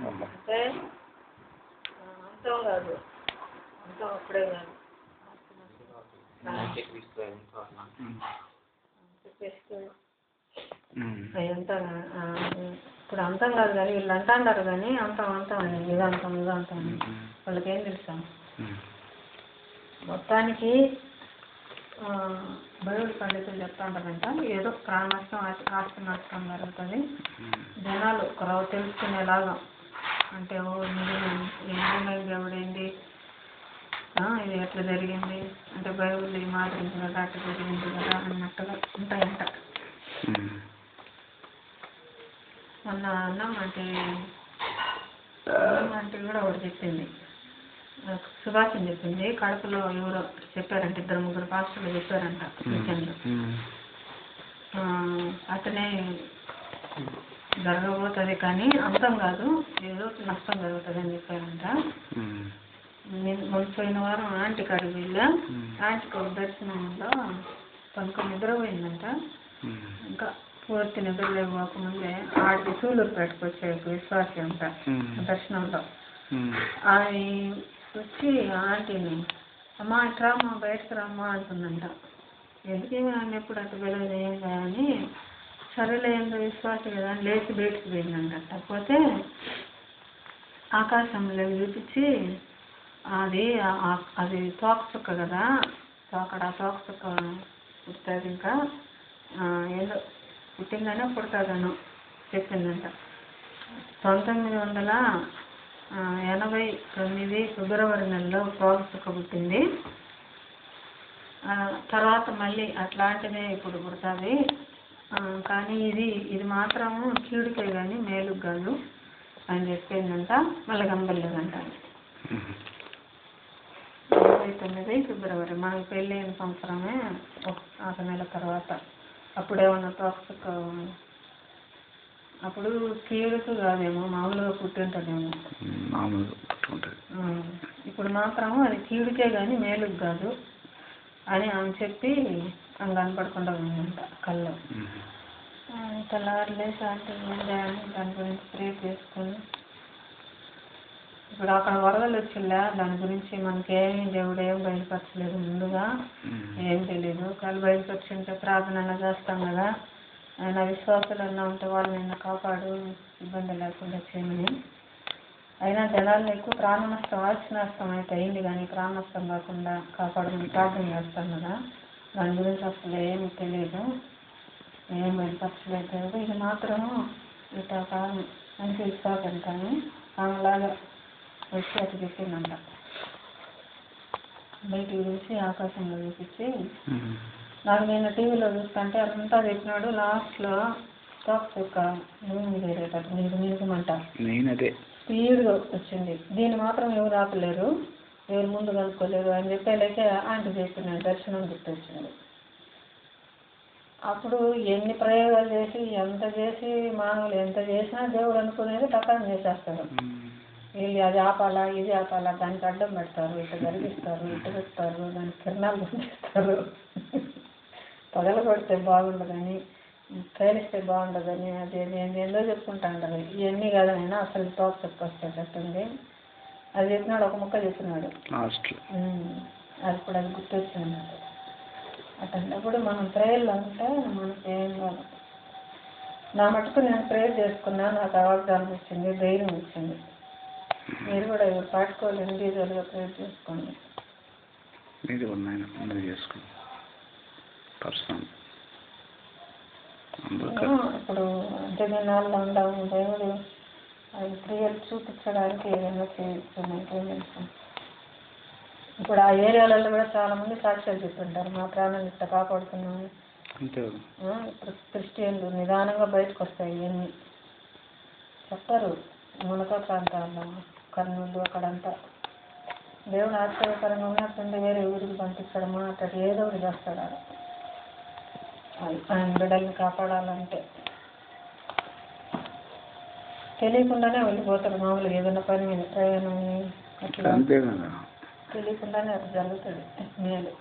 అంటే అంతం కాదు, అంతం అప్పుడే కాదు అంతా ఇప్పుడు అంతం కాదు కానీ వీళ్ళు అంటారు కానీ అంతం అంతం అని ఇదంతం ఇదంతం అని వాళ్ళకేం తెలుసా. మొత్తానికి బైబిల్ పండితులు చెప్తా ఉంటారంట, ఏదో ప్రాణ నష్టం ఆస్తి నష్టం జరుగుతుంది, జనాలు తెలుసుకునేలాగా అంటే ఏమైంది దేవుడేంది, ఇది ఎట్లా జరిగింది అంటే బైబిల్ ఈ మాదిరింది కదా అట్లా జరిగింది కదా అన్నట్టుగా ఉంటాయంట. మొన్న అన్నం అంటే కూడా ఒకటి చెప్పింది, సుభాష్ చెప్పింది, కడపలో ఎవరో చెప్పారంట, 2-3 పాస్టర్లు చెప్పారంట మిషన్లు, అతనే జరగబోతుంది కానీ అంతం కాదు, ఏదో నష్టం జరుగుతుంది అని చెప్పారంట. పోయిన వారం ఆంటీ కాడికి వెళ్ళా, ఆంటీకి దర్శనంలో తనకు నిద్రపోయిందంట, ఇంకా పూర్తి నిద్ర లేకపోకముందే ఆడికి సూళ్ళూరుపేటకు వచ్చే విశ్వాసం అంట దర్శనంలో. అది వచ్చి ఆంటీని అమ్మా ఇట్రామ్మా బయటకు రామ్మా అంటుందంట. ఎందుకేమి ఆయన ఎప్పుడు అట్లా పిల్లలు ఏం కానీ సరేలే ఏందో విశ్వాసం కదా అని లేచి బయటకు పోయిందంట. కాకపోతే ఆకాశంలో చూపించి అది తోక చుక్క కదా, తోక చుక్క పుడుతుంది, ఇంకా ఏదో పుట్టిందనో పుడతాదనో చెప్పిందంట. 1989 ఫిబ్రవరి నెలలో తోక చుక్క పుట్టింది, తర్వాత మళ్ళీ అట్లాంటిదే ఇప్పుడు పుడుతుంది, కానీ ఇది మాత్రం కీడుకే కానీ మేలుకు కాదు అని చెప్పిందంట. మళ్ళీ కనబడలేదంట. 1989 ఫిబ్రవరి మనకు పెళ్ళైన సంవత్సరమే, 1 నెల తర్వాత. అప్పుడేమన్నా తోక అప్పుడు కీడుకు కాదేమో, మామూలుగా పుట్టింటుందేమో. ఇప్పుడు మాత్రం అది కీడుకే కానీ మేలుకు కాదు అని ఆమె చెప్పి ఆమె కనపడకుండా ఉందంట కళ్ళు. తెల్లారులేసి అంటే దాని గురించి ప్రే చేసుకొని, ఇప్పుడు అక్కడ వరదలు వచ్చిందా దాని గురించి మనకేమీ దేవుడు ఏం బయలుపరచలేదు, ముందుగా ఏం తెలియదు. ఒకవేళ బయలుపరిచింటే ప్రార్థన చేస్తాం కదా, ఆయన విశ్వాసాలు అన్నా ఉంటే వాళ్ళని కాపాడు, ఇబ్బంది లేకుండా చేయమని. అయినా జనాలను ఎక్కువ ప్రాణ నష్టం ఆస్తి నష్టం అయితే అయింది కానీ ప్రాణ నష్టం కాకుండా కాపాడమని ప్రార్థన చేస్తాం కదా, దాని గురించి అసలు ఏమీ తెలియదు, ఏం బయలుపరచలేదు. ఇది మాత్రం ఇట్లా కాదు మంచి విశ్వాసం కానీ ఆమెలాగా వచ్చి అటు చెప్పిందంట. బయటికి చూసి ఆకాశంలో చూపించి, నాకు నేను టీవీలో చూస్తుంటే అంతా చెప్పినాడు, లాస్ట్లో తోక చుక్క భూమి చేరేటట్టు నిజమంట స్పీడ్గా వచ్చింది. దీన్ని మాత్రం ఎవరు ఆపలేరు, ఎవరు ముందు కలుపుకోలేరు అని చెప్పేలాకే ఆంటీ చెప్పినాడు, దర్శనం గుర్తొచ్చింది. అప్పుడు ఎన్ని ప్రయోగాలు చేసి ఎంత చేసి మానవులు ఎంత చేసినా దేవుడు అనుకునేది టకాన్ని చేసేస్తారు. వీళ్ళు అది ఆపాలా ఇది ఆపాలా దానికి అడ్డం పెడతారు, ఇట్లా జరిగిస్తారు, ఇట్లా పెడతారు, దానికి కిరణాలు పంపిస్తారు, పగల కొడితే బాగుండదని, పేలిస్తే బాగుండదని, అది ఏందో చెప్పుకుంటా ఉంటారు. ఇవన్నీ కాదనైనా అసలు తోక చెప్పొచ్చేటట్టుంది అది చెప్పినాడు. ఒక ముక్క చెప్పినాడు, అది ఇప్పుడు అది గుర్తొచ్చింది నాకు. అట్లప్పుడు మనం ప్రేయర్లో ఉంటే మనకి ఏం కాదు. నా మటుకు నేను ప్రేయర్ చేసుకున్నా, నాకు అవగాహన వచ్చింది, ధైర్యం వచ్చింది. మీరు కూడా ఎవరు పాటుకోవాలి, ఇండివిజువల్గా ప్రేయర్ చేసుకోండి. ఇప్పుడు జగనాల్లో ఉండవు, దేవుడు అది క్రియలు చూపించడానికి ఏదైనా చేయొచ్చు. ఇప్పుడు ఆ ఏరియాలలో కూడా చాలా మంది సాక్ష్యాలు చెప్తుంటారు, మా ప్రాణాలు ఇట్లా కాపాడుతున్నాము. ఇప్పుడు క్రిస్టియన్లు నిదానంగా బయటకు వస్తాయి, ఇవన్నీ చెప్తారు. మునక ప్రాంతాల్లో కర్నూలు అక్కడంతా దేవుడు ఆశ్చర్యకరంగా ఉన్నట్టుండి వేరే ఊరికి పంపించడమా అట్లా ఏదో ఒకటి చేస్తాడు. ఆయన బిడ్డల్ని కాపాడాలంటే తెలియకుండానే వెళ్ళిపోతారు. మామూలుగా ఏదైనా పని మీద ప్రయాణం అట్లా తెలియకుండానే అది జరుగుతుంది మేలు.